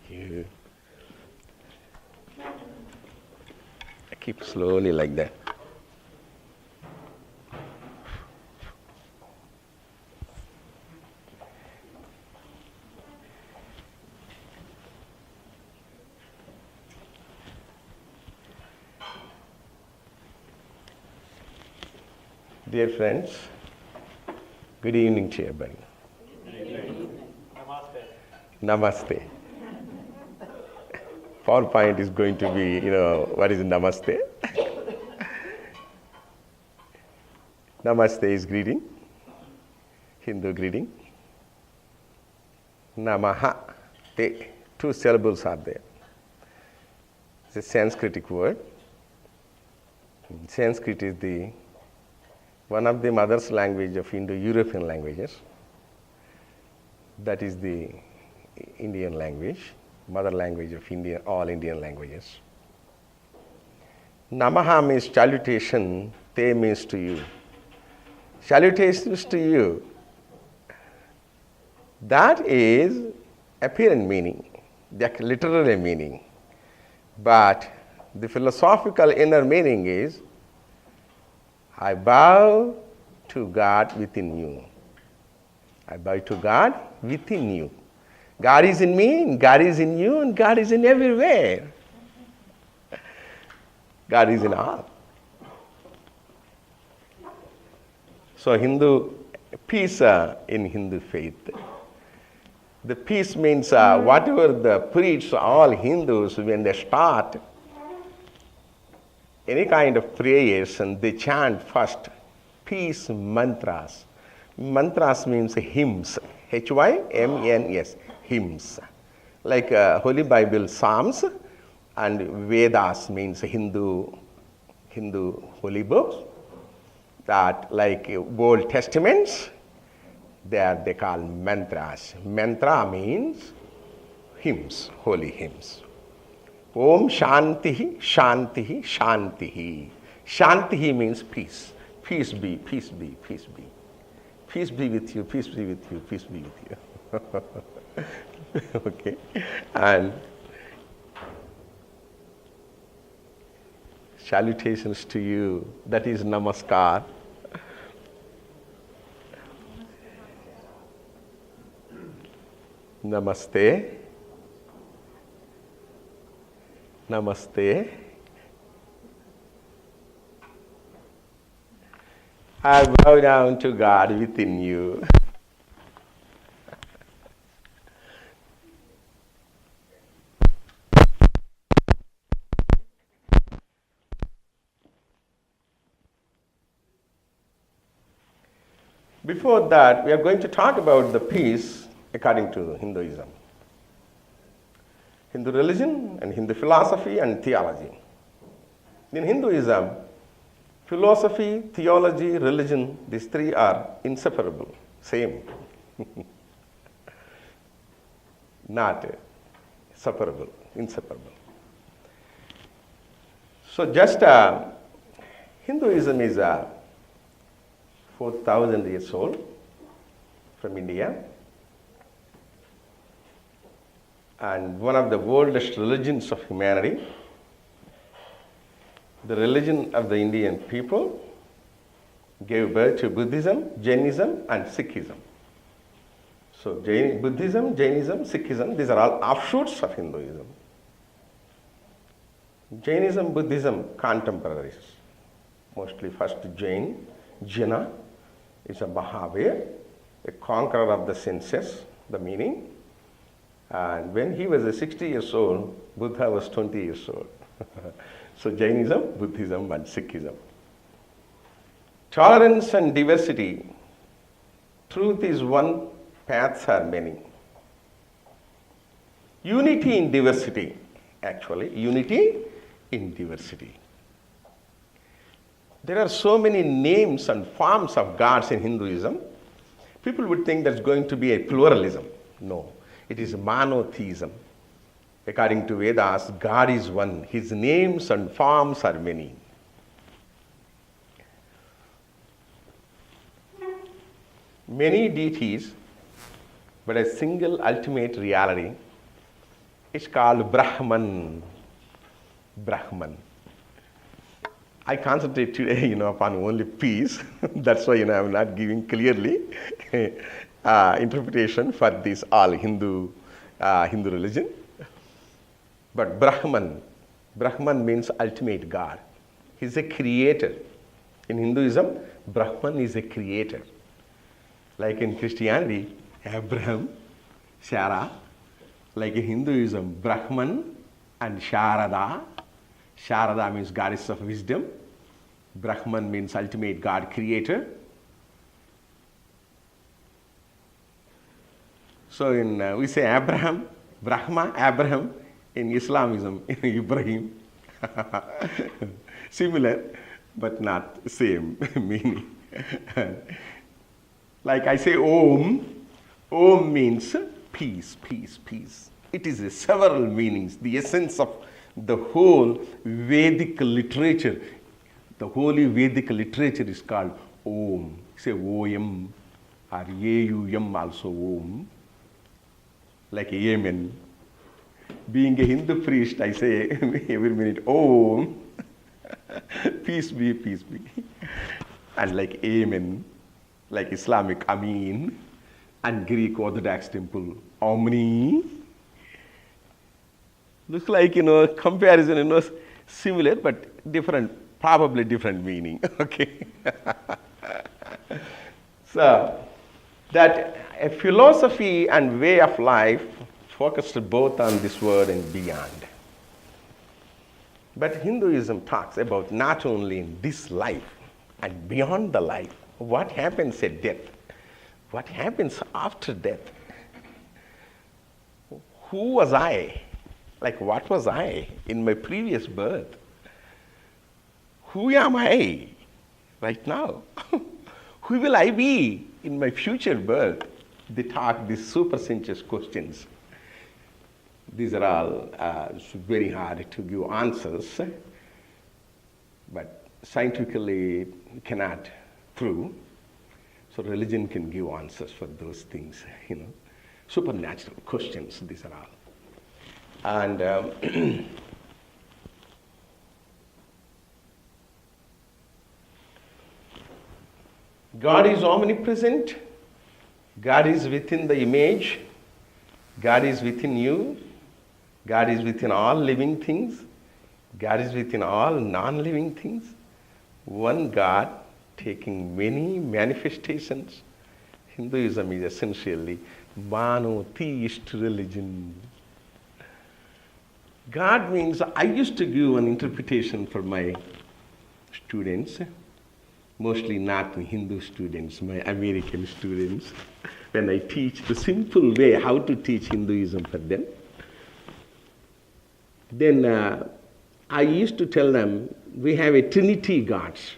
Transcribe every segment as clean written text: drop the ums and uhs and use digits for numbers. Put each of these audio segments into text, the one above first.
You keep slowly like that. Dear friends, good evening to everybody. Namaste. PowerPoint is going to be, what is namaste? Namaste is greeting, Hindu greeting. Namaha, te, two syllables are there. It's a Sanskritic word. Sanskrit is one of the mother's language of Indo-European languages. That is the Indian language, mother language of all Indian languages. Namaha means salutation, te means to you. Salutations to you. That is apparent meaning, the literal meaning. But the philosophical inner meaning is, I bow to God within you. I bow to God within you. God is in me, and God is in you, and God is in everywhere. God is in all. So peace in Hindu faith. The peace means whatever the priests, all Hindus, when they start any kind of prayers, and they chant first peace mantras. Mantras means hymns, Hymns, hymns. Like Holy Bible, Psalms, and Vedas means Hindu holy books. That like Old Testaments, they call mantras. Mantra means hymns, holy hymns. Om Shantihi, Shantihi, Shantihi. Shantihi means peace. Peace be, peace be, peace be. Peace be with you, peace be with you, peace be with you. Okay. And salutations to you. That is namaskar. Namaste. Namaste. I bow down to God within you. Before that, we are going to talk about the peace according to Hinduism. Hindu religion and Hindu philosophy and theology. In Hinduism, philosophy, theology, religion, these three are inseparable, same. Not separable, inseparable. So just Hinduism is 4,000 years old from India, and one of the oldest religions of humanity. The religion of the Indian people gave birth to Buddhism, Jainism, and Sikhism. So Buddhism, Jainism, Sikhism, these are all offshoots of Hinduism. Jainism, Buddhism, contemporaries. Mostly first Jaina is a Mahavir, a conqueror of the senses, the meaning. And when he was 60 years old, Buddha was 20 years old. So Jainism, Buddhism, and Sikhism. Tolerance and diversity. Truth is one, paths are many. Unity in diversity, actually. Unity in diversity. There are so many names and forms of gods in Hinduism. People would think there's going to be a pluralism. No, it is monotheism. According to Vedas, God is one. His names and forms are many. Many deities, but a single ultimate reality, It's called Brahman. Brahman. I concentrate today, upon only peace. That's why, I'm not giving clearly interpretation for this all Hindu religion. But Brahman means ultimate God. He's a creator. In Hinduism, Brahman is a creator. Like in Christianity, Abraham, Sarah. Like in Hinduism, Brahman and Sharada. Sharada means goddess of wisdom. Brahman means ultimate God creator. So we say Abraham, Brahma, Abraham. In Islamism, Ibrahim. Similar, but not same meaning. Like I say Om. Om means peace, peace, peace. It is several meanings. The essence of the whole Vedic literature, the holy Vedic literature is called Om. Say Om or Aum also Om. Like Amen. Being a Hindu priest, I say every minute, Om, peace be, peace be. And like Amen, like Islamic Amin, and Greek Orthodox temple, Omni. Looks like, comparison, similar, but different, probably different meaning, okay? So, that a philosophy and way of life focused both on this world and beyond. But Hinduism talks about not only in this life and beyond the life, what happens at death, what happens after death. Who was I? Like what was I in my previous birth? Who am I right now? Who will I be in my future birth? They talk these super sensuous questions. These are all very hard to give answers, but scientifically cannot prove. So religion can give answers for those things, supernatural questions, these are all. And God is omnipresent. God is within the image. God is within you. God is within all living things. God is within all non-living things. One God taking many manifestations. Hinduism is essentially monotheist religion. God means, I used to give an interpretation for my students, mostly not Hindu students, my American students, when I teach the simple way how to teach Hinduism for them. Then I used to tell them, we have a Trinity gods.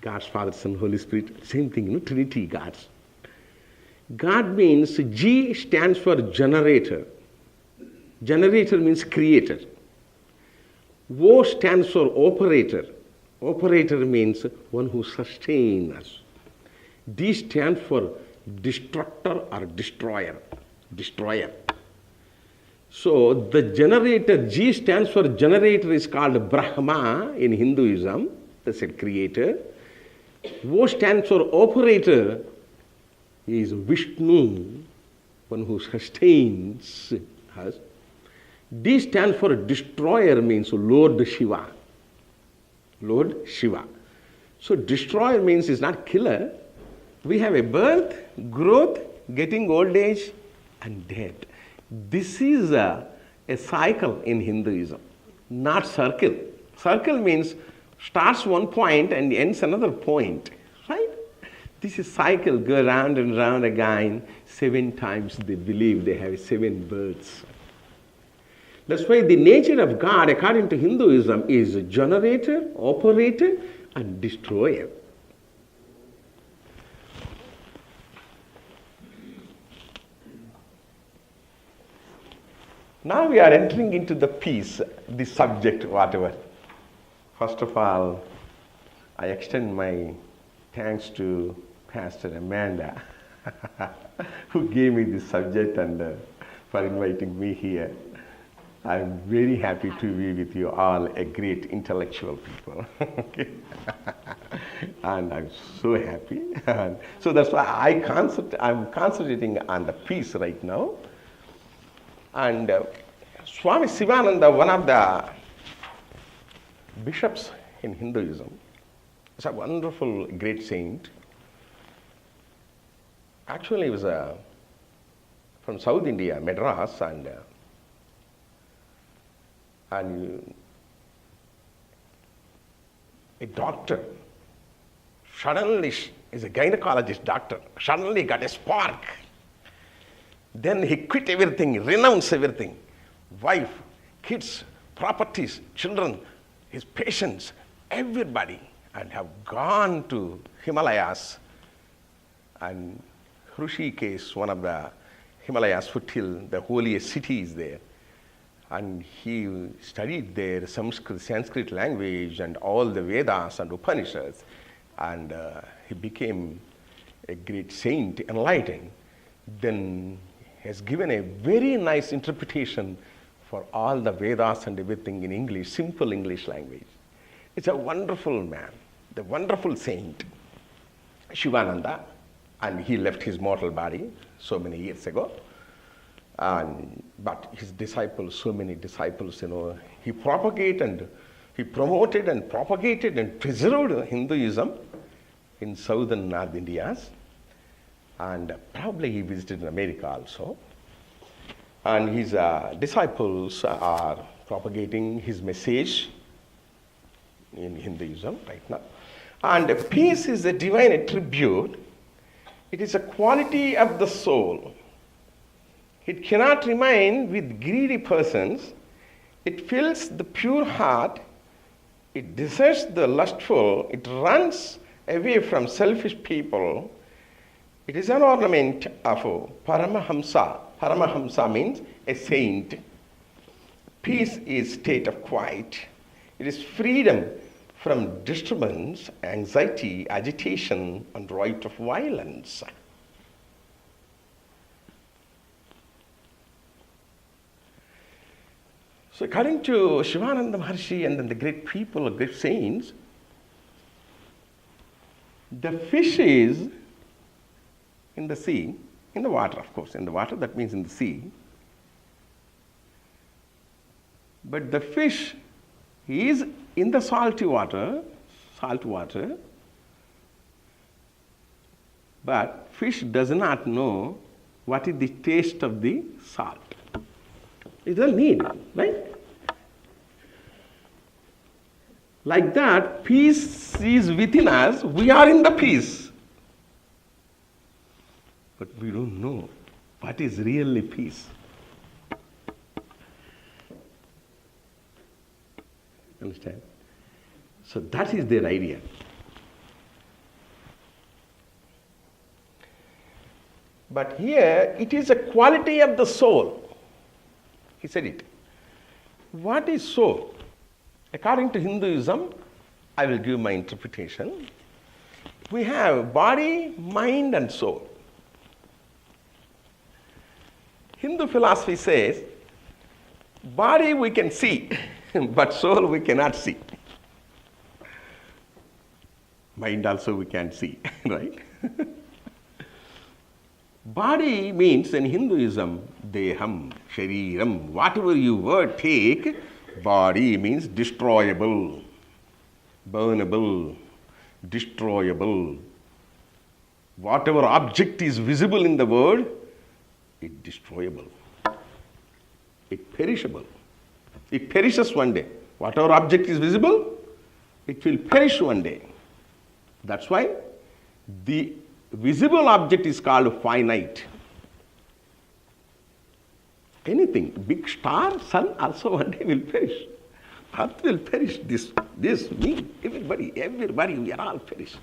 Gods, Father, Son, Holy Spirit, same thing, Trinity gods. God means, G stands for generator. Generator means creator. O stands for operator. Operator means one who sustains us. D stands for destructor or destroyer. Destroyer. So the generator, G stands for generator, is called Brahma in Hinduism. That's a creator. O stands for operator, is Vishnu, one who sustains us. D stands for destroyer, means Lord Shiva. Lord Shiva. So destroyer means is not killer. We have a birth, growth, getting old age, and death. This is a cycle in Hinduism, not circle. Circle means starts one point and ends another point, right? This is cycle, go round and round again. 7 times they believe they have 7 births. That's why the nature of God, according to Hinduism, is generator, operator, and destroyer. Now we are entering into the peace, the subject, whatever. First of all, I extend my thanks to Pastor Amanda, who gave me this subject and for inviting me here. I'm very happy to be with you all, a great intellectual people. Okay. And I'm so happy. And so that's why I'm concentrating on the peace right now. And Swami Sivananda, one of the bishops in Hinduism, is a wonderful, great saint. Actually, he was from South India, Madras, and a doctor suddenly is a gynecologist doctor, suddenly got a spark. Then he quit everything, renounced everything, wife, kids, properties, children, his patients, everybody, and have gone to Himalayas. And Hrishikesh, one of the Himalayas foothill, the holiest city is there. And he studied there Sanskrit language and all the Vedas and Upanishads. And he became a great saint, enlightened. Then has given a very nice interpretation for all the Vedas and everything in English, simple English language. It's a wonderful man, the wonderful saint, Shivananda. And he left his mortal body so many years ago. But his disciples, so many disciples, he propagated and he promoted and propagated and preserved Hinduism in southern North India. And probably he visited America also. And his disciples are propagating his message in Hinduism right now. And peace is a divine attribute. It is a quality of the soul. It cannot remain with greedy persons. It fills the pure heart. It deserts the lustful. It runs away from selfish people. It is an ornament of Paramahamsa. Paramahamsa means a saint. Peace is state of quiet. It is freedom from disturbance, anxiety, agitation, and right of violence. So according to Shivananda Maharshi and then the great people, the great saints, the fish is in the sea, in the water, of course, in the water, that means in the sea. But the fish is in the salt water, but fish does not know what is the taste of the salt. It doesn't need, right? Like that, peace is within us. We are in the peace. But we don't know what is really peace. Understand? So that is their idea. But here, it is a quality of the soul. He said it. What is soul? According to Hinduism, I will give my interpretation. We have body, mind, and soul. Hindu philosophy says, body we can see, but soul we cannot see. Mind also we can't see, right? Body means in Hinduism, deham, shariram, whatever you word take, body means destroyable, burnable, destroyable. Whatever object is visible in the world, it's destroyable. It's perishable. It perishes one day. Whatever object is visible, it will perish one day. That's why the visible object is called finite. Anything, big star, sun also one day will perish. Earth will perish, this, me, everybody, we are all perish.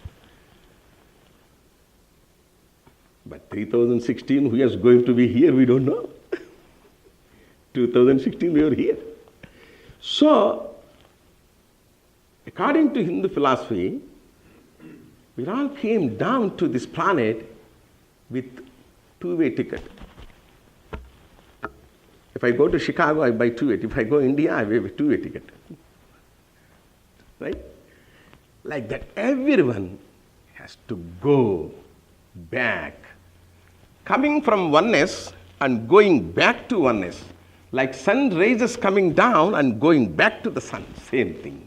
But 3016, who is going to be here, we don't know. 2016, we are here. So, according to Hindu philosophy, we all came down to this planet with two-way ticket. I go to Chicago, I buy two-way. If I go India, I buy a two-way ticket. Right? Like that, everyone has to go back. Coming from oneness and going back to oneness. Like sun rays coming down and going back to the sun. Same thing.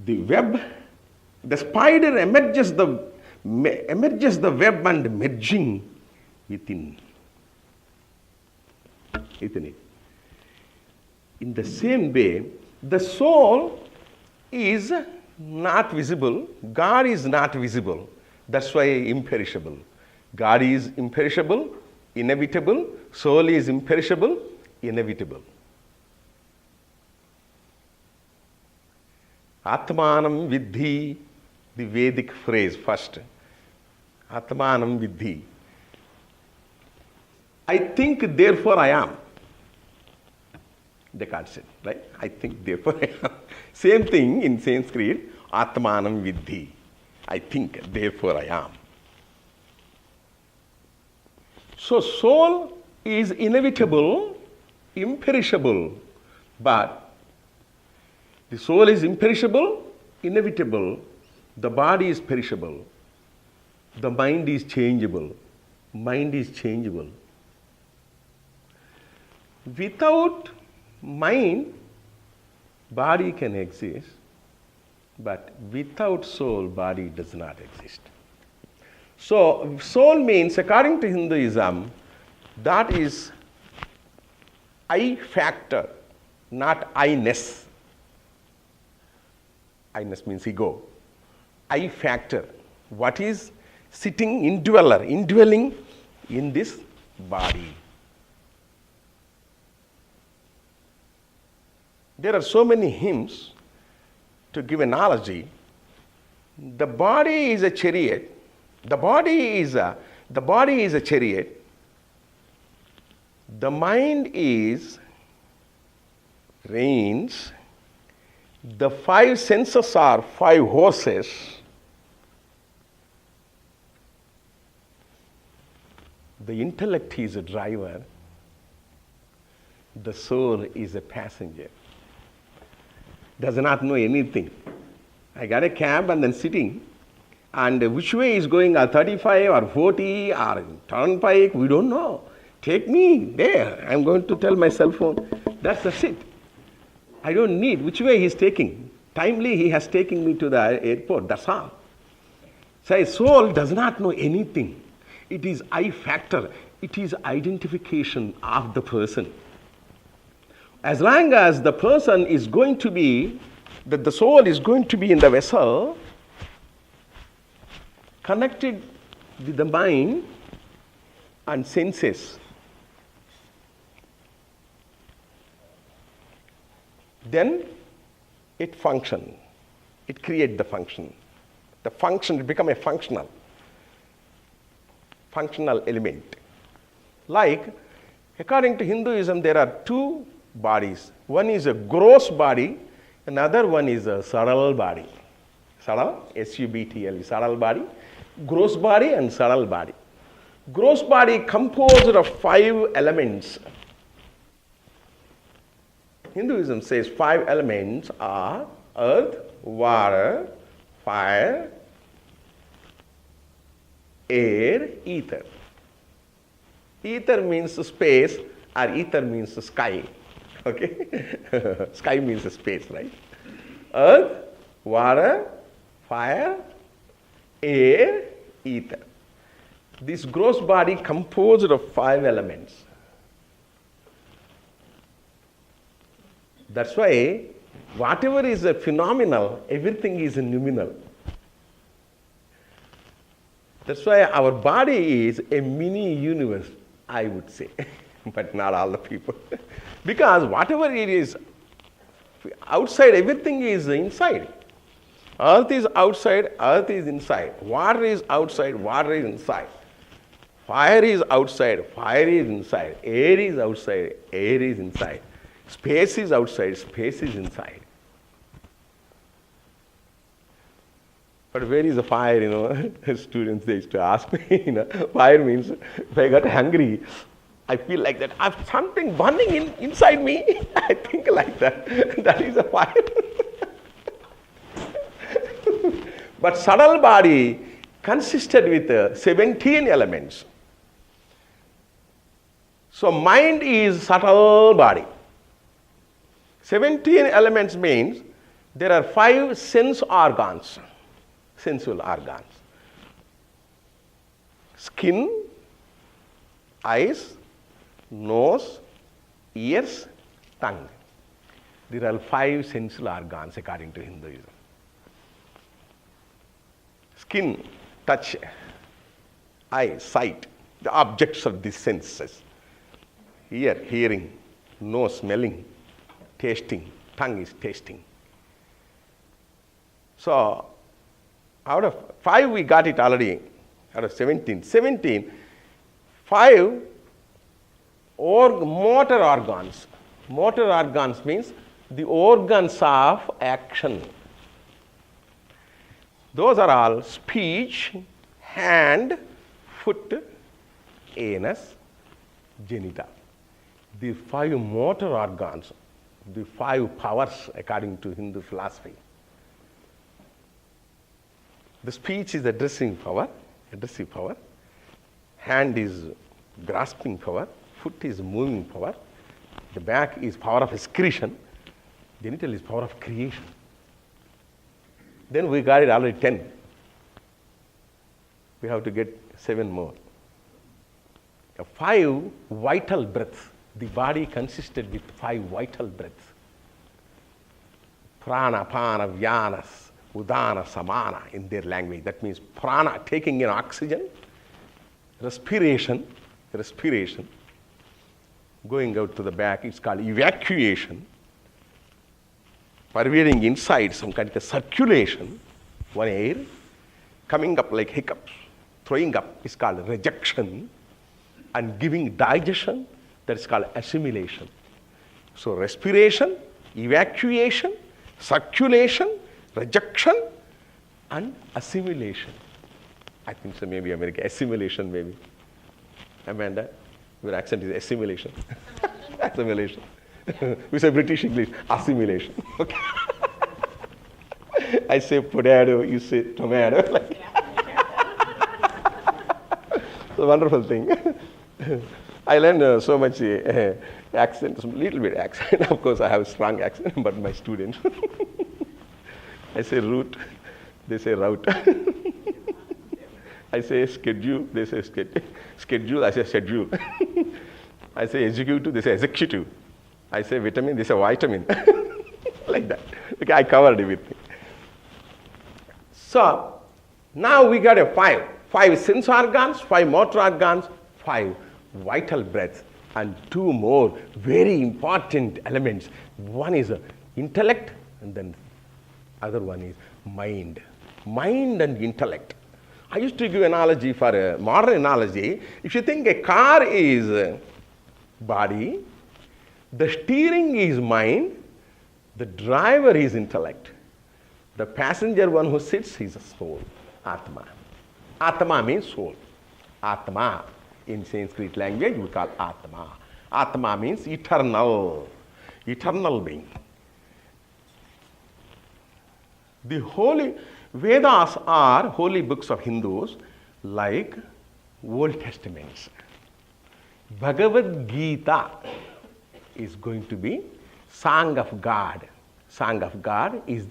The web, the spider emerges the web and merging within it. In the same way, the soul is not visible. God is not visible. That's why imperishable. God is imperishable, inevitable. Soul is imperishable, inevitable. Atmanam vidhi, the Vedic phrase first. Atmanam vidhi. I think, therefore I am. Descartes said, right? I think, therefore I am. Same thing in Sanskrit, Atmanam vidhi. I think, therefore I am. So soul is inevitable, imperishable, but the soul is imperishable, inevitable, the body is perishable, the mind is changeable. Mind is changeable. Without mind, body can exist, but without soul, body does not exist. So, soul means, according to Hinduism, that is I factor, not I-ness. I-ness means ego. I factor. What is sitting, indwelling in this body. There are so many hymns. To give analogy, the body is a chariot. The body is a chariot. The mind is reins. The five senses are five horses. The intellect is a driver. The soul is a passenger. Does not know anything. I got a cab and then sitting, and which way is going, 35 or 40 or turnpike, we don't know. Take me there. I'm going to tell my cell phone. That's it. I don't need which way he's taking. Timely he has taken me to the airport. That's all. So soul does not know anything. It is I factor. It is identification of the person. As long as the person is going to be, that the soul is going to be in the vessel, connected with the mind and senses, then it functions. It creates the function. The function, it becomes a functional element. Like, according to Hinduism, there are two bodies. One is a gross body, another one is a subtle body. Subtle, S-U-B-T-L, subtle body. Gross body and subtle body. Gross body composed of 5 elements. Hinduism says 5 elements are earth, water, fire, air, ether. Ether means space, or ether means sky. Okay? Sky means space, right? Earth, water, fire, air, ether. This gross body composed of 5 elements. That's why whatever is a phenomenal, everything is a noumenal. That's why our body is a mini universe, I would say, but not all the people. Because whatever it is outside, everything is inside. Earth is outside, earth is inside. Water is outside, water is inside. Fire is outside, fire is inside. Air is outside, air is inside. Space is outside, space is inside. But where is the fire, Students, they used to ask me, fire means if I got hungry, I feel like that. I have something burning inside me. I think like that. That is a fire. But subtle body consisted with 17 elements. So mind is subtle body. 17 elements means there are 5 sense organs. Sensual organs. Skin, eyes, nose, ears, tongue. There are 5 sensual organs according to Hinduism. Skin, touch, eye, sight, the objects of the senses. Ear, hearing, nose, smelling, tasting, tongue is tasting. So, out of 5 we got it already, out of 17. 5 motor organs. Motor organs means the organs of action. Those are all speech, hand, foot, anus, genital. The 5 motor organs, the 5 powers according to Hindu philosophy. The speech is addressing power, addressive power. Hand is grasping power. Foot is moving power. The back is power of excretion. Genital is power of creation. Then we got it already 10. We have to get 7 more. 5 vital breaths. The body consisted with 5 vital breaths. Prana, Pana, Vyanas, Udana, Samana in their language. That means prana, taking in oxygen, respiration, going out to the back, it's called evacuation, pervading inside, some kind of circulation, one air, coming up like hiccups, throwing up is called rejection, and giving digestion, that is called assimilation. So respiration, evacuation, circulation, rejection, and assimilation. I think so, maybe American assimilation, maybe. Amanda, your accent is assimilation. Assimilation. We say British English, assimilation. Okay. I say potato, you say tomato. Like it's a wonderful thing. I learned so much accent, little bit accent. Of course, I have a strong accent, but my students. I say route, they say route. I say schedule, they say schedule, I say schedule. I say executive, they say executive. I say vitamin, they say vitamin. Like that. Okay, I covered everything. So, now we got a 5 sense organs, 5 motor organs, 5 vital breaths, and 2 more very important elements. One is intellect, and then other one is mind. Mind and intellect. I used to give analogy for a modern analogy. If you think a car is body, the steering is mind, the driver is intellect, the passenger one who sits is a soul, Atma. Atma means soul. Atma. In Sanskrit language we call Atma. Atma means eternal being. The holy Vedas are holy books of Hindus like Old Testaments. Bhagavad Gita is going to be Song of God. Song of God is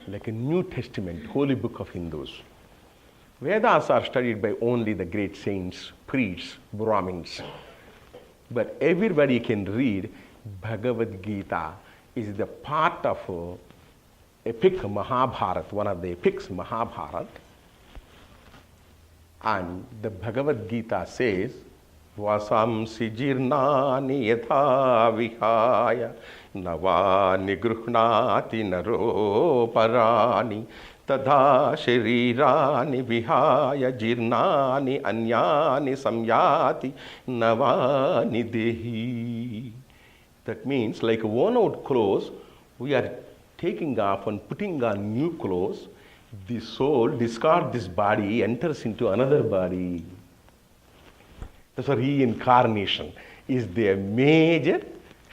like a New Testament, holy book of Hindus. Vedas are studied by only the great saints, priests, Brahmins. But everybody can read Bhagavad Gita. Is the part of epic Mahabharata, one of the epics Mahabharata. And the Bhagavad Gita says, Vasamsi jirnani yatha vihaya navani gruhnati naro parani tadha sharirani vihaya jirnani anyani samyati navani dehi. That means like worn out clothes, we are taking off and putting on new clothes, The soul discards this body, enters into another body. That's why reincarnation is the major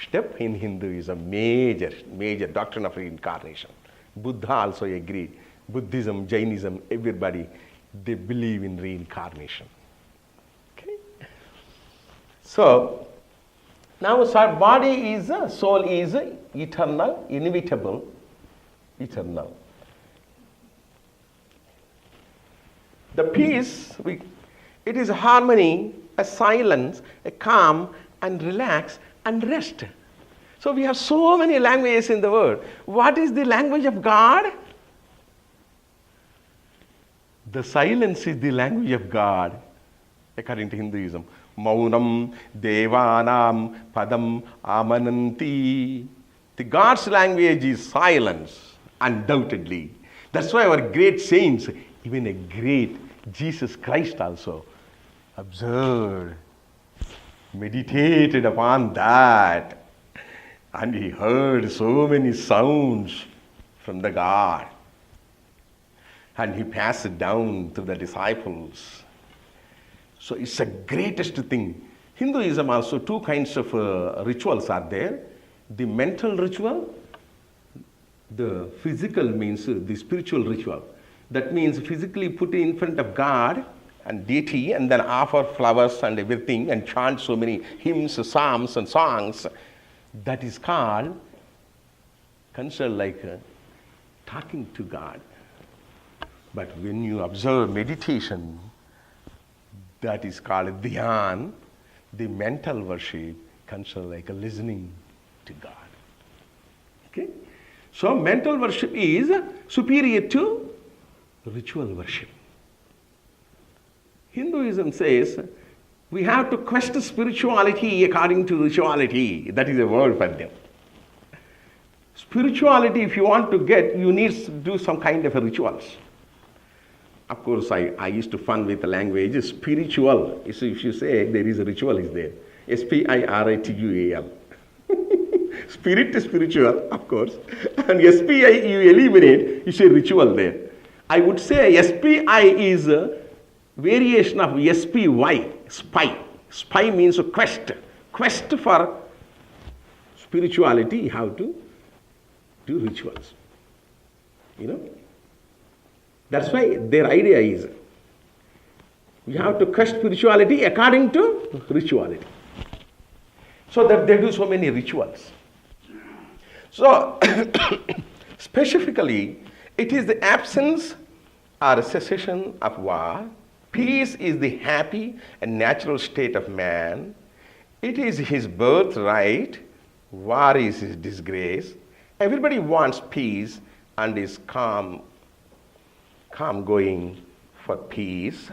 step in Hinduism, major doctrine of reincarnation. Buddha also agreed. Buddhism, Jainism, everybody, they believe in reincarnation. Okay? So, now body is, soul is eternal, inevitable, eternal. The peace, it is harmony, a silence, a calm, and relax, and rest. So we have so many languages in the world. What is the language of God? The silence is the language of God, according to Hinduism. Maunam devanam padam amananti. The God's language is silence, undoubtedly. That's why our great saints, even a great Jesus Christ also, observed, meditated upon that, and he heard so many sounds from the God, and he passed it down to the disciples. So it's the greatest thing. Hinduism also, two kinds of rituals are there. The mental ritual, the physical means the spiritual ritual. That means physically put in front of God and deity, and then offer flowers and everything, and chant so many hymns, psalms, and songs. That is called, considered like talking to God. But when you observe meditation, that is called dhyan, the mental worship, considered like a listening to God. Okay? So mental worship is superior to ritual worship. Hinduism says we have to question spirituality according to rituality. That is a word for them. Spirituality, if you want to get, you need to do some kind of a rituals. Of course, I used to fun with the language. Spiritual. So if you say there is a ritual, is there. S-P-I-R-I-T-U-A-L. Spirit is spiritual, of course. And S-P-I, you eliminate, you say ritual there. I would say S-P-I is a variation of S-P-Y, spy. Spy means a quest. Quest for spirituality, you have to do rituals. You know? That's why their idea is you have to quest spirituality according to rituality. So that they do so many rituals. So, specifically, it is the absence or cessation of war. Peace is the happy and natural state of man. It is his birthright. War is his disgrace. Everybody wants peace and is calm going for peace.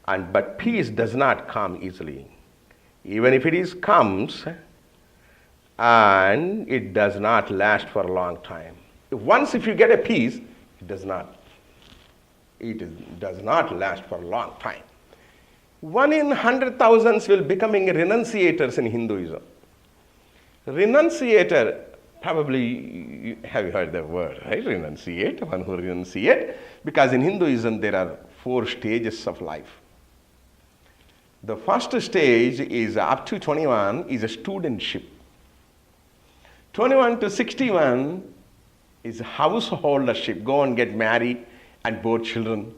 But peace does not come easily. Even if it comes, and it does not last for a long time. Once if you get a peace, it does not last for a long time. 1 in 100,000 will becoming renunciators in Hinduism. Renunciator, probably have you heard the word, right? Renunciate, one who renunciate, because in Hinduism there are 4 stages of life. The first stage is up to 21 is a studentship. 21 to 61 is householdership. Go and get married and bear children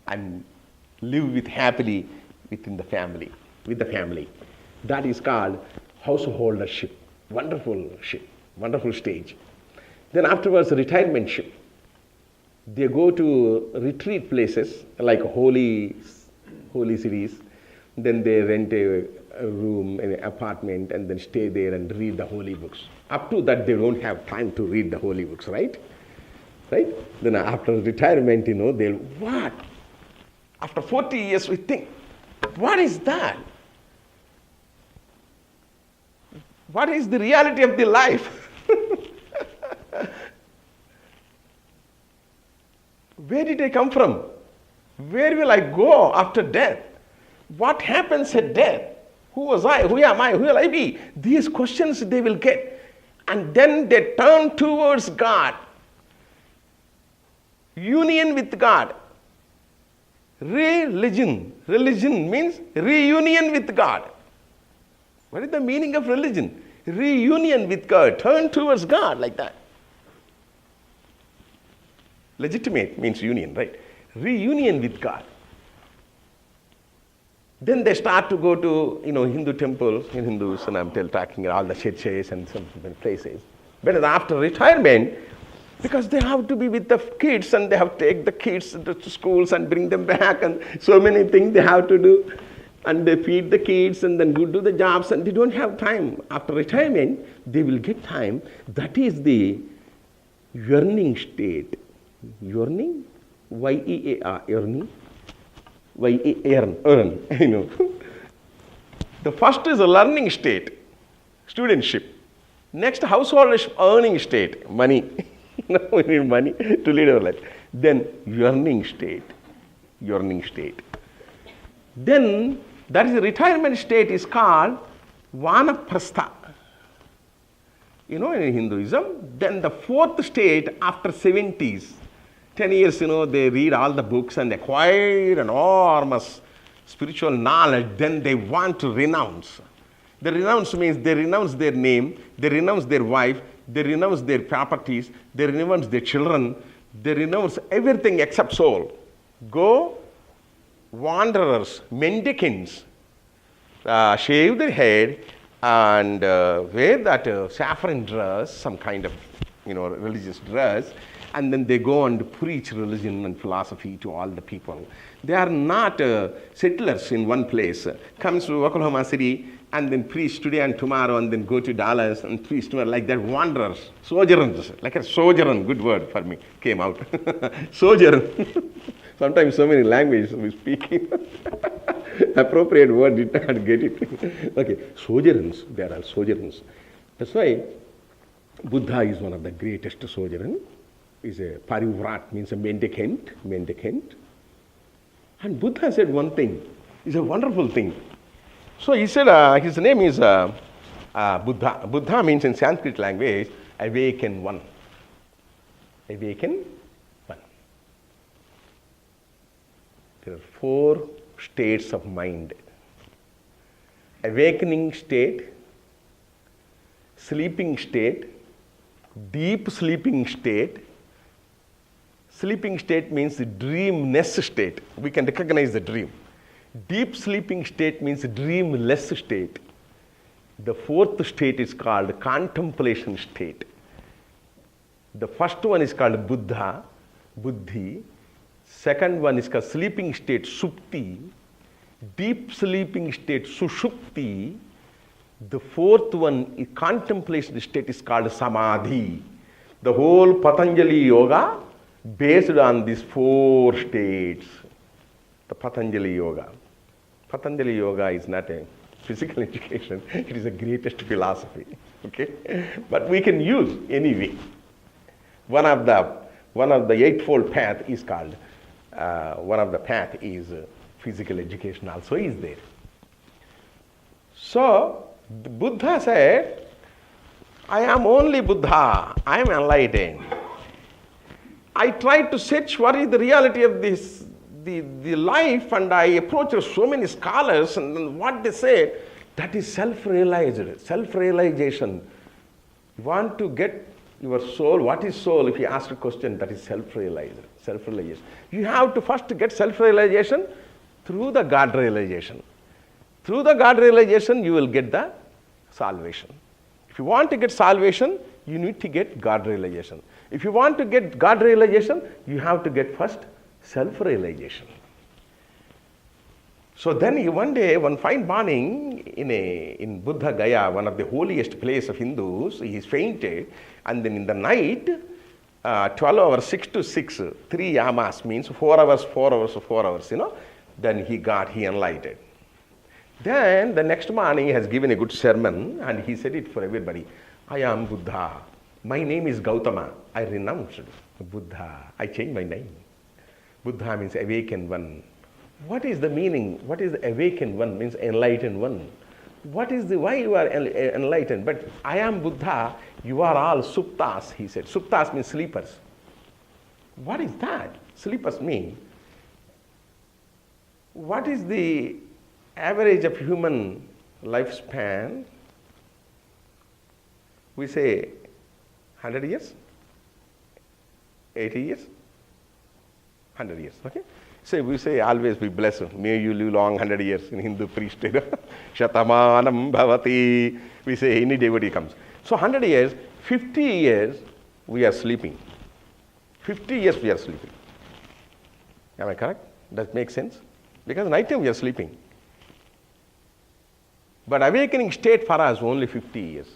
and live happily within the family, with the family. That is called householdership. Wonderful stage. Then afterwards, retirementship. They go to retreat places like holy cities. Then they rent a room, an apartment, and then stay there and read the holy books. Up to that, they don't have time to read the holy books, right? Then after retirement, they'll, what? After 40 years, we think, what is that? What is the reality of the life? Where did I come from? Where will I go after death? What happens at death? Who was I? Who am I? Who will I be? These questions they will get. And then they turn towards God. Union with God. Religion. Religion means reunion with God. What is the meaning of religion? Reunion with God. Turn towards God like that. Legitimate means union, right? Reunion with God. Then they start to go to, Hindu temples, in Hindus, and I'm talking all the churches and some places. But after retirement, because they have to be with the kids and they have to take the kids to schools and bring them back and so many things they have to do. And they feed the kids and then go do the jobs and they don't have time. After retirement, they will get time. That is the yearning state. Yearning? Y-E-A-R, yearning. Earn, The first is a learning state, studentship. Next, household is earning state, money. We need money to lead our life. Then, yearning state. Then, that is the retirement state is called Vanaprastha. In Hinduism. Then the fourth state after 70s, 10 years, they read all the books and acquire enormous spiritual knowledge. Then they want to renounce. The renounce means they renounce their name, they renounce their wife, they renounce their properties, they renounce their children, they renounce everything except soul. Go, wanderers, mendicants, shave their head and wear that saffron dress, some kind of religious dress, and then they go and preach religion and philosophy to all the people. They are not settlers in one place. Comes to Oklahoma City and then preach today and tomorrow and then go to Dallas and preach tomorrow, like that. Wanderers, sojourners, like a sojourn, good word for me, came out. Sojourn. Sometimes so many languages we speak. Appropriate word did not get it. Okay, sojourners, they are all sojourners. That's why Buddha is one of the greatest sojourn. Is a parivrat, means a mendicant. And Buddha said one thing, it's a wonderful thing. So he said his name is Buddha. Buddha means in Sanskrit language, awaken one. Awaken one. There are 4 states of mind. Awakening state, sleeping state, deep sleeping state. Sleeping state means the dreamness state. We can recognize the dream. Deep sleeping state means dreamless state. The 4th state is called contemplation state. The first one is called Buddha, Buddhi. Second one is called sleeping state, Supti. Deep sleeping state, Sushupti. The 4th one, is contemplation state, is called Samadhi. The whole Patanjali Yoga based on these 4 states. The Patanjali Yoga. Patanjali Yoga is not a physical education, it is the greatest philosophy. Okay? But we can use anyway. One of the eightfold path is called, one of the path is physical education also is there. So, Buddha said, I am only Buddha, I am enlightened. I tried to search what is the reality of this, the life, and I approached so many scholars, and what they say, that is self-realized, self-realization. You want to get your soul, what is soul? If you ask a question, that is self-realized, self-realization. You have to first get self-realization through the God realization. Through the God realization, you will get the salvation. If you want to get salvation, you need to get God realization. If you want to get God realization, you have to get first self-realization. So then one day, one fine morning, in Buddha Gaya, one of the holiest place of Hindus, he fainted, and then in the night, 12 hours, 6 to 6, 3 yamas means 4 hours, 4 hours, 4 hours, then he enlightened. Then the next morning he has given a good sermon and he said it for everybody. I am Buddha. My name is Gautama. I renounced Buddha. I changed my name. Buddha means awakened one. What is the meaning? What is the awakened one? Means enlightened one. What is why you are enlightened? But I am Buddha. You are all suptas, he said. Suptas means sleepers. What is that? Sleepers mean. What is the average of human lifespan? We say 100 years, 80 years, 100 years, okay? So we say always be blessed. May you live long 100 years in Hindu priesthood. Shatamanam bhavati. We say any devotee comes. So 100 years, 50 years we are sleeping. 50 years we are sleeping. Am I correct? Does it make sense? Because night time we are sleeping. But awakening state for us only 50 years.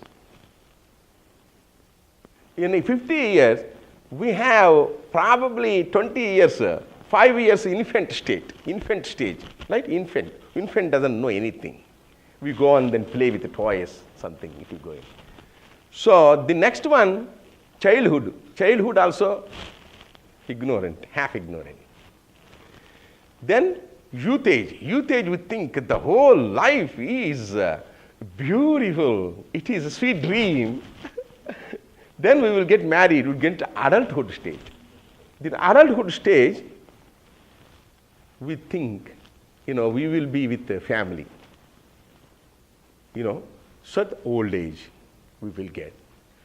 In 50 years, we have probably 20 years, 5 years infant stage, right? Infant doesn't know anything. We go and then play with the toys, something if you go in. So the next one, childhood. Childhood also ignorant, half ignorant. Then youth age. Youth age we think the whole life is beautiful. It is a sweet dream. Then we will get married, we get to adulthood stage. The adulthood stage, we think, we will be with the family. So the old age we will get.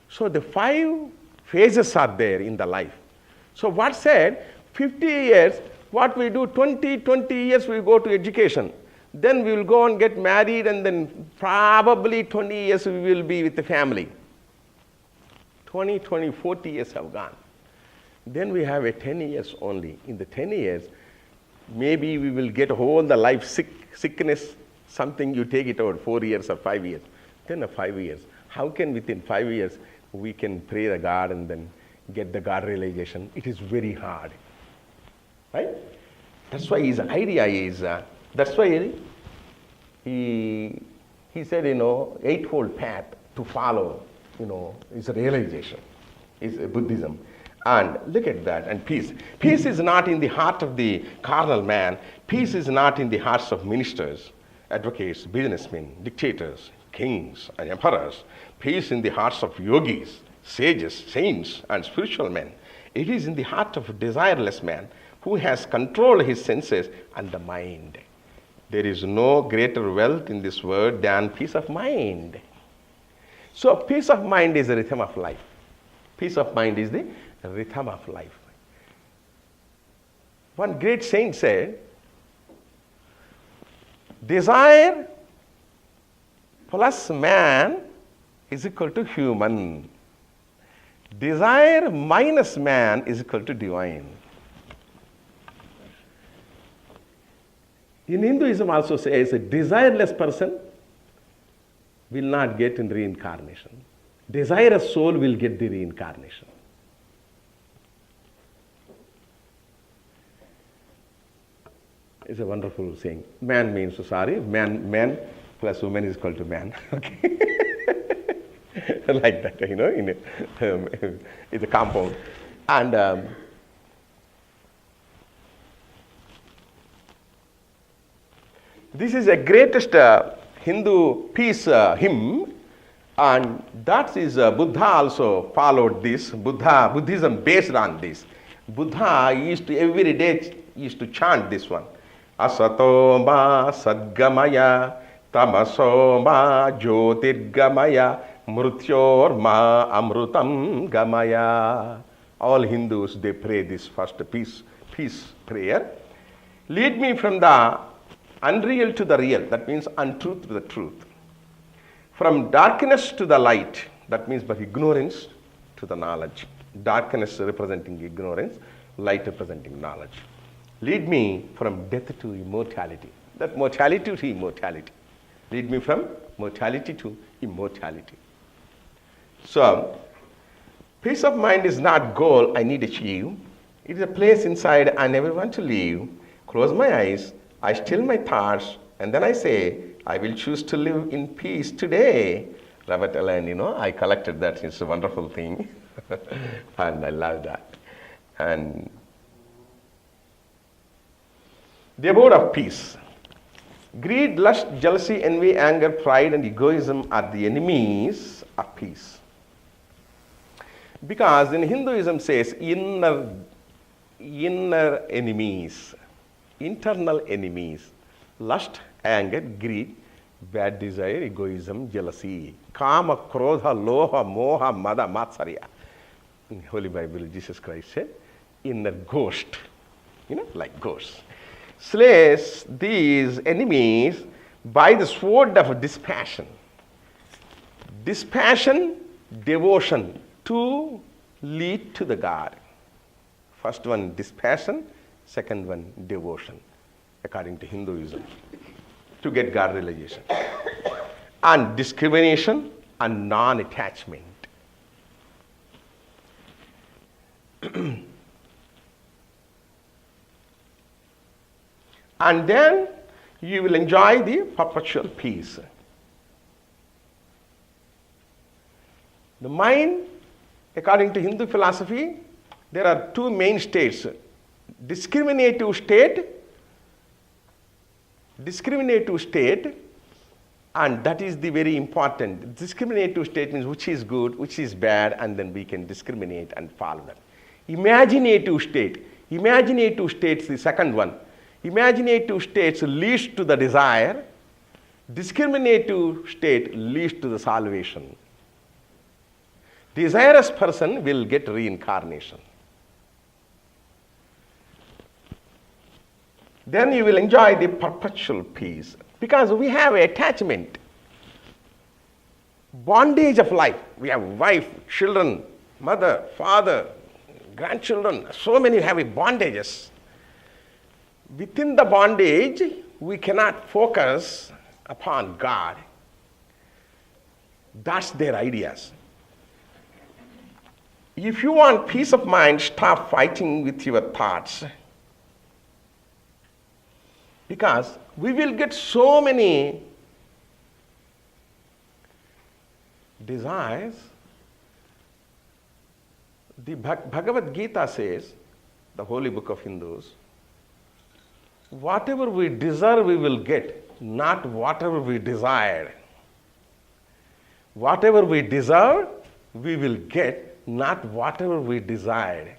So the 5 phases are there in the life. So what said, 50 years, what we do, 20 years we go to education. Then we will go and get married, and then probably 20 years we will be with the family. 40 years have gone. Then we have a 10 years only. In the 10 years, maybe we will get all the life sickness, something you take it out 4 years or 5 years. Then 5 years. How can within 5 years we can pray the God and then get the God realization? It is very hard. Right? That's why his idea is, that's why he said, eightfold path to follow, is a realization, is Buddhism. And look at that, and peace. Peace is not in the heart of the carnal man. Peace is not in the hearts of ministers, advocates, businessmen, dictators, kings, and emperors. Peace in the hearts of yogis, sages, saints, and spiritual men. It is in the heart of a desireless man who has controlled his senses and the mind. There is no greater wealth in this world than peace of mind. So peace of mind is the rhythm of life. Peace of mind is the rhythm of life. One great saint said, desire plus man is equal to human. Desire minus man is equal to divine. In Hinduism also says a desireless person will not get in reincarnation. Desirous soul will get the reincarnation. It's a wonderful saying. Man means, man plus woman is equal to man. Okay. Like that, in a compound. And this is the greatest Hindu peace hymn, and that is Buddha also followed this. Buddhism based on this. Buddha used to every day chant this one. Asato ma sadgamaya, tamaso ma jyotirgamaya, mrutyor ma amrutam gamaya. All Hindus, they pray this first peace prayer. Lead me from the unreal to the real, that means untruth to the truth. From darkness to the light, that means by ignorance to the knowledge. Darkness representing ignorance, light representing knowledge. Lead me from death to immortality. That mortality to immortality. Lead me from mortality to immortality. So, peace of mind is not goal I need to achieve. It is a place inside I never want to leave. Close my eyes, I still my thoughts, and then I say, I will choose to live in peace today. Robert Allen, I collected that. It's a wonderful thing. And I love that. And the abode of peace. Greed, lust, jealousy, envy, anger, pride, and egoism are the enemies of peace. Because in Hinduism says inner inner enemies, internal enemies, lust, anger, greed, bad desire, egoism, jealousy, kama, krodha, loha, moha, mada, matsarya. In Holy Bible, Jesus Christ said, inner ghost, like ghosts. Slays these enemies by the sword of dispassion. Dispassion, devotion to lead to the God. First one, dispassion. Second one, devotion, according to Hinduism, to get God realization. And discrimination and non-attachment. And then you will enjoy the perpetual peace. The mind, according to Hindu philosophy, there are two main states. Discriminative state, and that is the very important. Discriminative state means which is good, which is bad, and then we can discriminate and follow that. Imaginative state is the second one. Imaginative states leads to the desire. Discriminative state leads to the salvation. Desirous person will get reincarnation. Then you will enjoy the perpetual peace, because we have attachment, bondage of life. We have wife, children, mother, father, grandchildren. So many have bondages. Within the bondage, we cannot focus upon God. That's their ideas. If you want peace of mind, stop fighting with your thoughts. Because we will get so many desires. The Bhagavad Gita says, the holy book of Hindus, whatever we deserve we will get, not whatever we desire. Whatever we deserve we will get, not whatever we desire.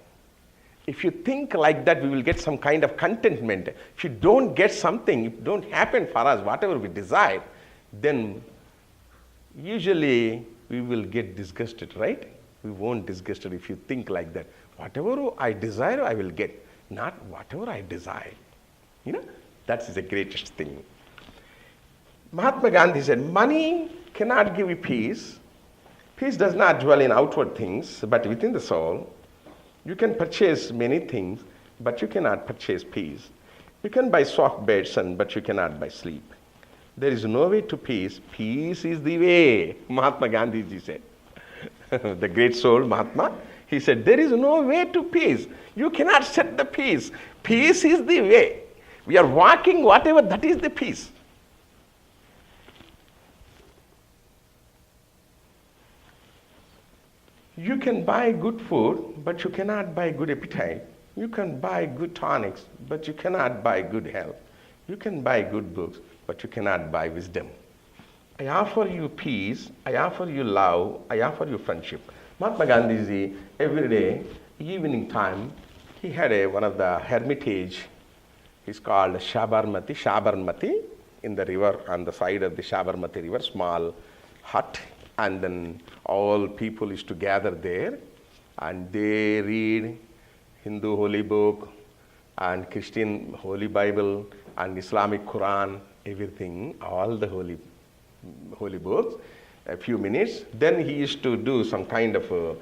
If you think like that, we will get some kind of contentment. If you don't get something, if it don't happen for us, whatever we desire, then usually we will get disgusted, right? We won't disgusted if you think like that. Whatever I desire, I will get, not whatever I desire. That is the greatest thing. Mahatma Gandhi said, money cannot give you peace. Peace does not dwell in outward things, but within the soul. You can purchase many things, but you cannot purchase peace. You can buy soft beds, but you cannot buy sleep. There is no way to peace. Peace is the way, Mahatma Gandhi ji said. The great soul, Mahatma, he said, there is no way to peace. You cannot set the peace. Peace is the way. We are walking whatever, that is the peace. You can buy good food, but you cannot buy good appetite. You can buy good tonics, but you cannot buy good health. You can buy good books, but you cannot buy wisdom. I offer you peace, I offer you love, I offer you friendship. Mahatma Gandhi ji, every day, evening time, he had one of the hermitage. It's called Sabarmati, in the river, on the side of the Sabarmati river, small hut. And then all people used to gather there, and they read Hindu holy book and Christian holy Bible and Islamic Quran, everything, all the holy books, a few minutes. Then he used to do some kind of a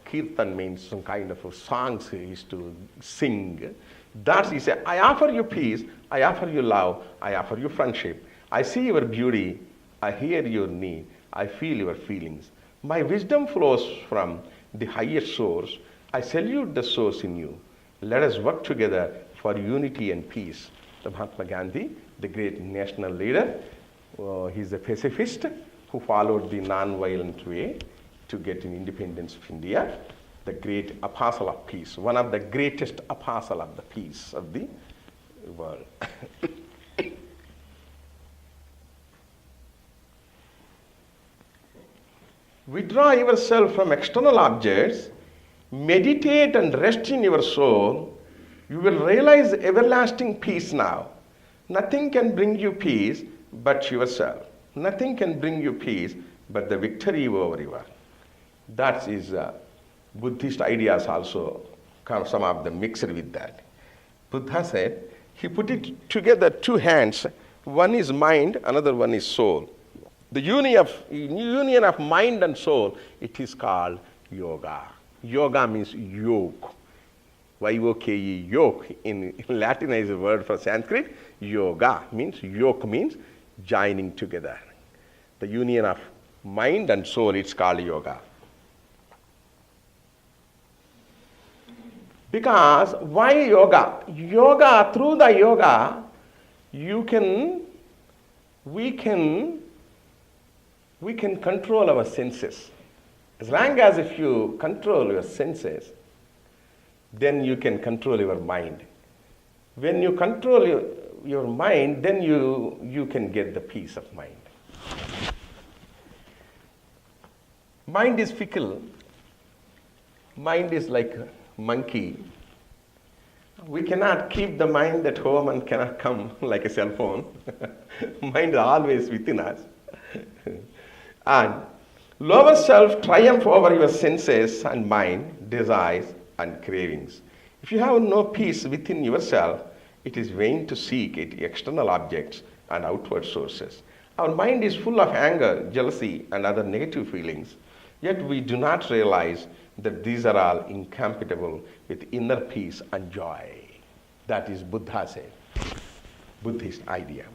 kirtan, means some kind of songs he used to sing. That he said, I offer you peace, I offer you love, I offer you friendship. I see your beauty, I hear your need, I feel your feelings. My wisdom flows from the higher source. I salute the source in you. Let us work together for unity and peace. The Mahatma Gandhi, the great national leader, he's a pacifist who followed the non-violent way to get an independence of India. The great apostle of peace, one of the greatest apostle of the peace of the world. Withdraw yourself from external objects meditate and rest in your soul, you will realize everlasting peace now. Nothing can bring you peace but yourself. Nothing can bring you peace but the victory over you. That is Buddhist ideas also, some of them mixed with that. Buddha said, he put it together two hands. One is mind, another one is soul. The union of mind and soul, it is called yoga. Yoga means yoke. Y-O-K-E, yoke. In Latin is a word for Sanskrit. Yoga means, yoke means joining together. The union of mind and soul, it's called yoga. Because why yoga? Yoga, through the yoga, we can control our senses. As long as if you control your senses, then you can control your mind. When you control your mind, then you can get the peace of mind. Mind is fickle. Mind is like a monkey. We cannot keep the mind at home and cannot come like a cell phone. Mind is always within us. And lower self triumph over your senses and mind, desires and cravings. If you have no peace within yourself, it is vain to seek it external objects and outward sources. Our mind is full of anger, jealousy, and other negative feelings, yet we do not realize that these are all incompatible with inner peace and joy. That is Buddha said, Buddhist idea.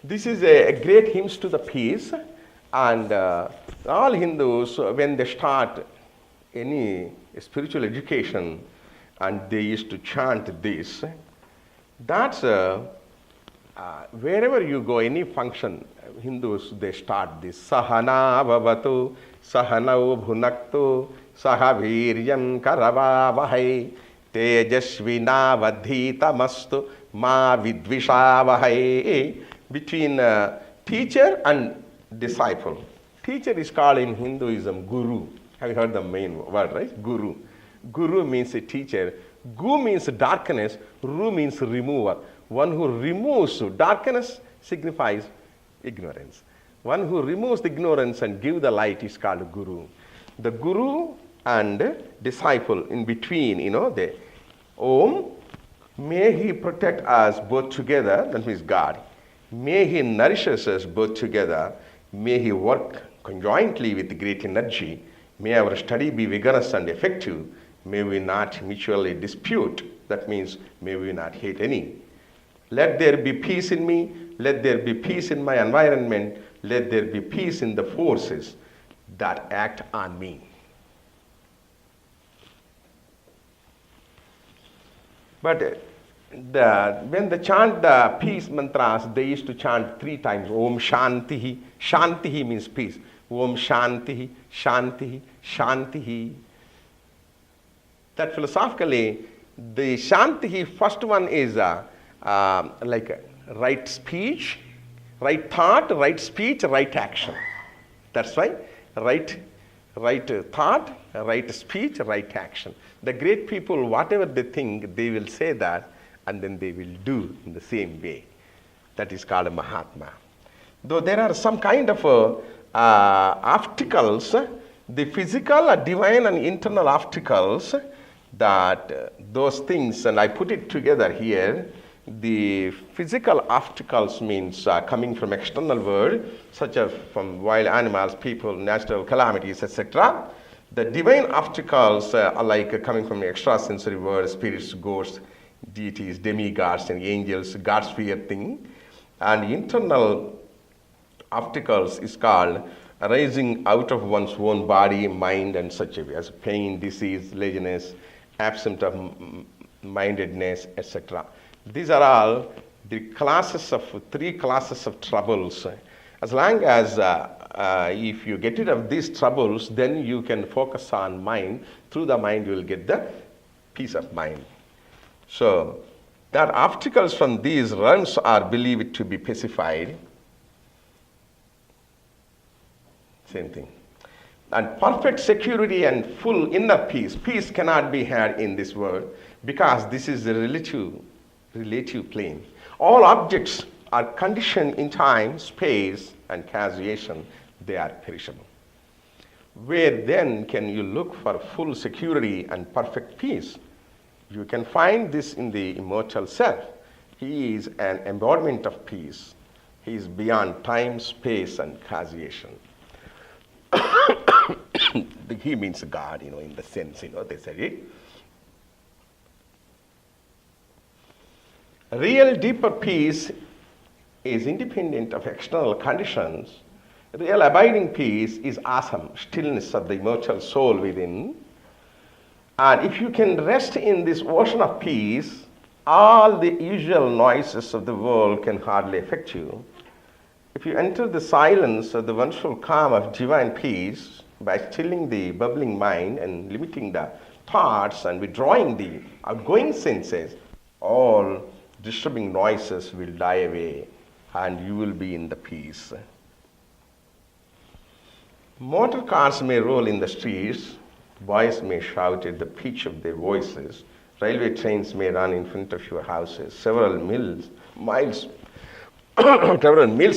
This is a great hymn to the peace, and all Hindus, when they start any spiritual education and they used to chant this, that's wherever you go, any function, Hindus, they start this. Sahana bhavatu, sahanau bhunaktu, sahaviryam karavavahai, tejasvina vadhitamastu, ma vidvishavahai. Between teacher and disciple. Teacher is called in Hinduism Guru. Have you heard the main word, right? Guru. Guru means a teacher. Gu means darkness. Ru means remover. One who removes darkness signifies ignorance. One who removes ignorance and gives the light is called Guru. The Guru and disciple in between, the Om, may he protect us both together, that means God. May he nourishes us both together. May he work conjointly with great energy. May our study be vigorous and effective. May we not mutually dispute. That means may we not hate any. Let there be peace in me. Let there be peace in my environment. Let there be peace in the forces that act on me. But when they chant the peace mantras, they used to chant 3 times. Om Shantihi. Shantihi means peace. Om Shantihi, Shantihi, Shantihi. That philosophically, the Shantihi, first one is like right speech, right thought, right speech, right action. That's why right thought, right speech, right action. The great people, whatever they think, they will say that, and then they will do in the same way. That is called a Mahatma. Though there are some kind of obstacles, the physical, divine and internal obstacles, that those things, and I put it together here, the physical obstacles means coming from external world, such as from wild animals, people, natural calamities, etc. The divine obstacles are like coming from extrasensory world, spirits, ghosts, deities, demigods and angels, God sphere thing. And internal obstacles is called arising out of one's own body, mind and such a way as pain, disease, laziness, absence of mindedness, etc. These are all the classes of 3 classes of troubles. As long as if you get rid of these troubles, then you can focus on mind. Through the mind you will get the peace of mind. So, that obstacles from these realms are believed to be pacified. Same thing. And perfect security and full inner peace. Peace cannot be had in this world because this is a relative plane. All objects are conditioned in time, space, and causation. They are perishable. Where then can you look for full security and perfect peace? You can find this in the immortal self. He is an embodiment of peace. He is beyond time, space, and causation. He means God, in the sense, they said it. Real deeper peace is independent of external conditions. Real abiding peace is awesome, stillness of the immortal soul within. And if you can rest in this ocean of peace, all the usual noises of the world can hardly affect you. If you enter the silence of the wonderful calm of divine peace by stilling the bubbling mind and limiting the thoughts and withdrawing the outgoing senses, all disturbing noises will die away and you will be in the peace. Motor cars may roll in the streets, boys may shout at the pitch of their voices, railway trains may run in front of your houses, several mills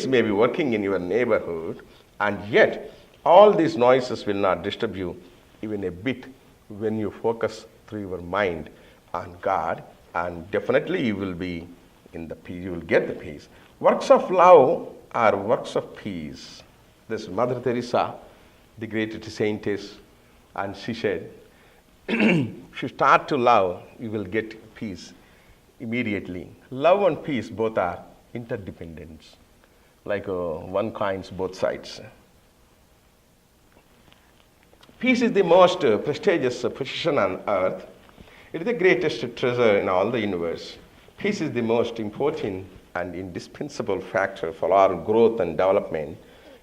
may be working in your neighborhood, and yet all these noises will not disturb you even a bit when you focus through your mind on God, and definitely you will be in the peace, you will get the peace. Works of love are works of peace. This Mother Teresa, the greatest saintess, and she said, if you start to love, you will get peace immediately. Love and peace both are interdependent, like one coin's both sides. Peace is the most prestigious position on earth. It is the greatest treasure in all the universe. Peace is the most important and indispensable factor for our growth and development.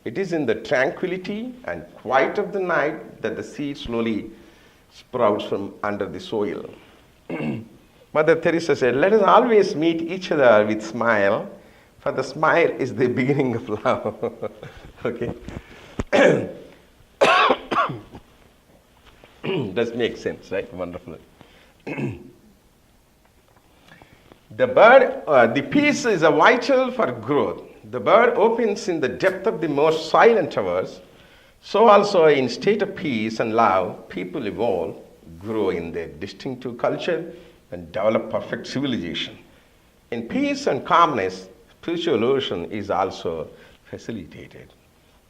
It is in the tranquility and quiet of the night that the seed slowly sprouts from under the soil. Mother Teresa said, let us always meet each other with smile, for the smile is the beginning of love. Okay? Does make sense, right? Wonderful. The peace is a vital for growth. The bird opens in the depth of the most silent hours. So also in state of peace and love, people evolve, grow in their distinctive culture, and develop perfect civilization. In peace and calmness, spiritual evolution is also facilitated.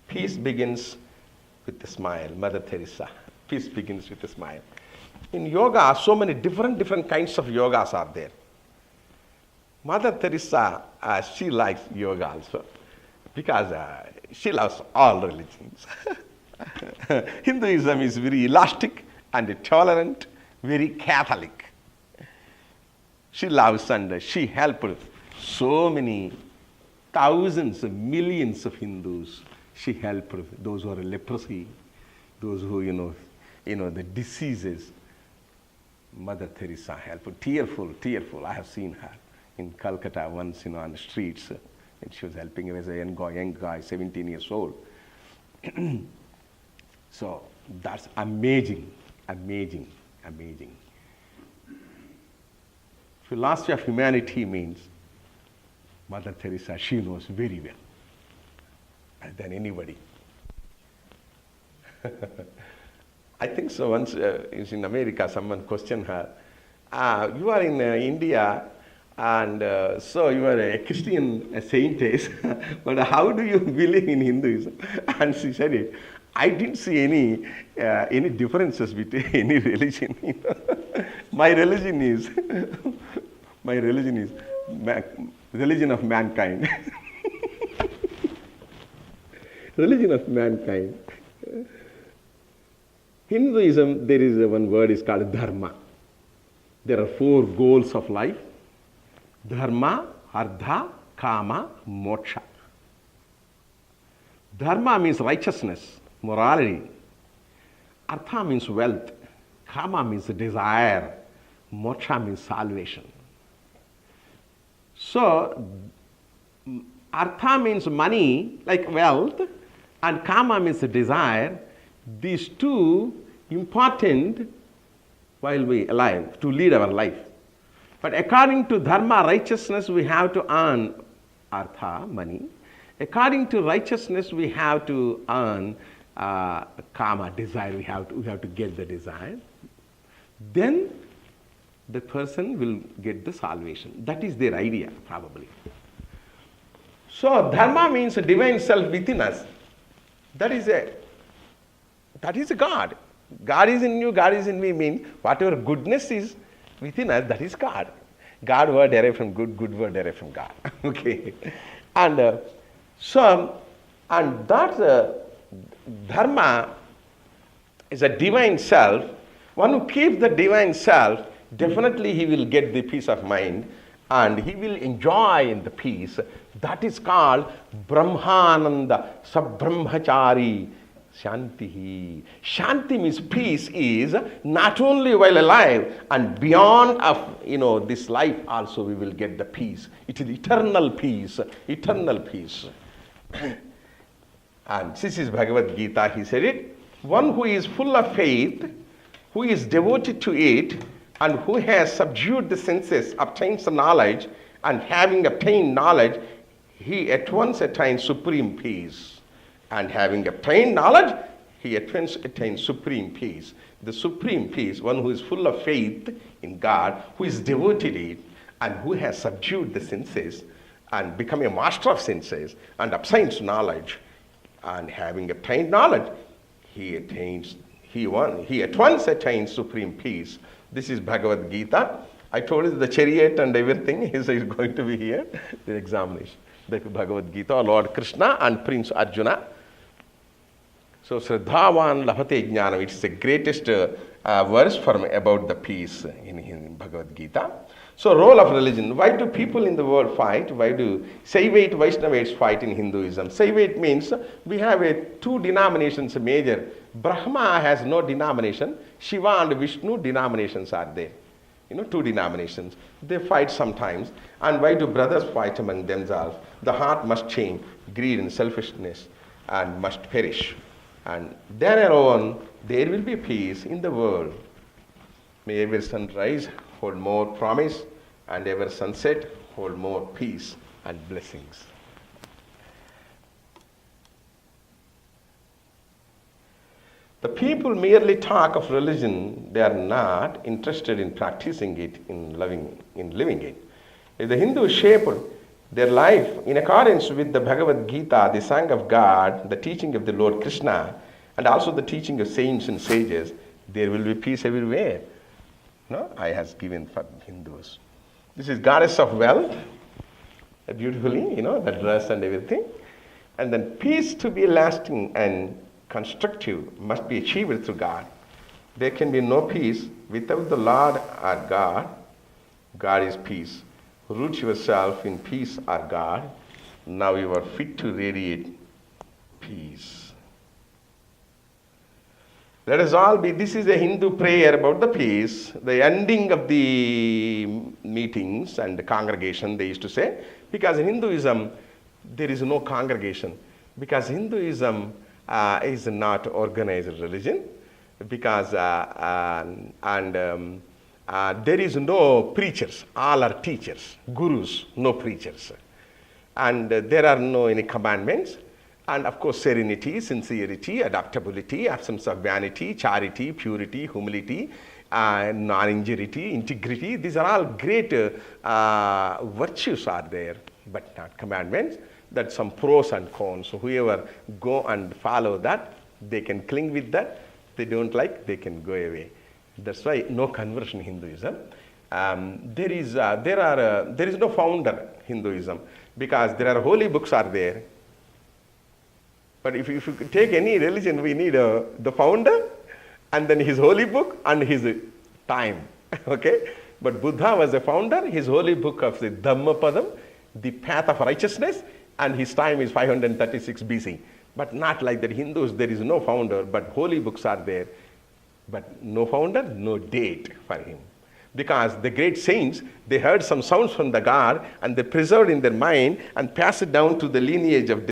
Peace begins with a smile. Mother Teresa. Peace begins with a smile. In yoga, so many different kinds of yogas are there. Mother Teresa, she likes yoga also because she loves all religions. Hinduism is very elastic and tolerant, very Catholic. She loves and she helped so many thousands of millions of Hindus. She helped those who are leprosy, those who, the diseases. Mother Teresa helped. Tearful. I have seen her in Calcutta once, on the streets, and she was helping him as a young guy, 17 years old. So that's amazing. Philosophy of humanity means Mother Teresa, she knows very well than anybody. I think so. Once in America, someone questioned her, you are in India, and so you are a Christian saintess, but how do you believe in Hinduism? And she said it, I didn't see any differences between any religion. My religion is religion of mankind. Religion of mankind. Hinduism, there is one word is called dharma. There are 4 goals of life: dharma, artha, kama, moksha. Dharma means righteousness, morality. Artha means wealth. Kama means desire. Moksha means salvation. So, artha means money, like wealth. and kama means desire. These two important while we alive to lead our life. But according to dharma, righteousness, we have to earn artha, money. According to righteousness, we have to earn kama, desire. We have to get the desire. Then the person will get the salvation. That is their idea, probably. So dharma means a divine self within us. That is a God. God is in you, God is in me means whatever goodness is within us, that is God. God word derived from good, good word derived from God. Okay. And that dharma is a divine self. One who keeps the divine self, definitely he will get the peace of mind and he will enjoy in the peace. That is called Brahmananda Sabbrahmachari Shanti. Shanti means peace is not only while alive and beyond of this life also we will get the peace. It is eternal peace, eternal peace. And this is Bhagavad Gita, he said it. One who is full of faith, who is devoted to it, and who has subdued the senses, obtains the knowledge, and having obtained knowledge, he at once attains supreme peace. And having obtained knowledge, he at once attains supreme peace. The supreme peace, one who is full of faith in God, who is devoted to it, and who has subdued the senses, and become a master of senses, and obtains knowledge, and having obtained knowledge, he at once attains supreme peace. This is Bhagavad Gita. I told you the chariot and everything is going to be here, the examination. The Bhagavad Gita, Lord Krishna and Prince Arjuna. So, Sraddhavan Labhate Jnanam, it is the greatest verse about the peace in Bhagavad Gita. So, role of religion. Why do people in the world fight? Why do Saivite, Vaishnavates fight in Hinduism? Saivite means we have two denominations major. Brahma has no denomination. Shiva and Vishnu denominations are there. Two denominations. They fight sometimes. And why do brothers fight among themselves? The heart must change. Greed and selfishness and must perish. And then alone there will be peace in the world. May every sunrise hold more promise, and every sunset hold more peace and blessings. The people merely talk of religion, they are not interested in practicing it, in living it. If the Hindus shape their life in accordance with the Bhagavad Gita, the song of God, the teaching of the Lord Krishna, and also the teaching of saints and sages, there will be peace everywhere. I has given for Hindus. This is goddess of wealth, beautifully, the dress and everything. And then peace to be lasting and constructive must be achieved through God. There can be no peace without the Lord or God. God is peace. Root yourself in peace or God. Now you are fit to radiate peace. Let us all be, this is a Hindu prayer about the peace. The ending of the meetings and the congregation, they used to say, because in Hinduism, there is no congregation. Because Hinduism is not organized religion, because there is no preachers, all are teachers, gurus, no preachers. And there are no any commandments. And of course, serenity, sincerity, adaptability, absence of vanity, charity, purity, humility, non-injury, integrity. These are all great virtues are there, but not commandments. That's some pros and cons. So whoever go and follow that, they can cling with that. They don't like, they can go away. That's why no conversion Hinduism. There is no founder Hinduism, because there are holy books are there. But if you take any religion, we need the founder, and then his holy book and his time. Okay? But Buddha was the founder, his holy book of the Dhammapadam, the path of righteousness, and his time is 536 BC. But not like that. Hindus, there is no founder, but holy books are there. But no founder, no date for him. Because the great saints, they heard some sounds from the God, and they preserved in their mind and passed it down to the lineage of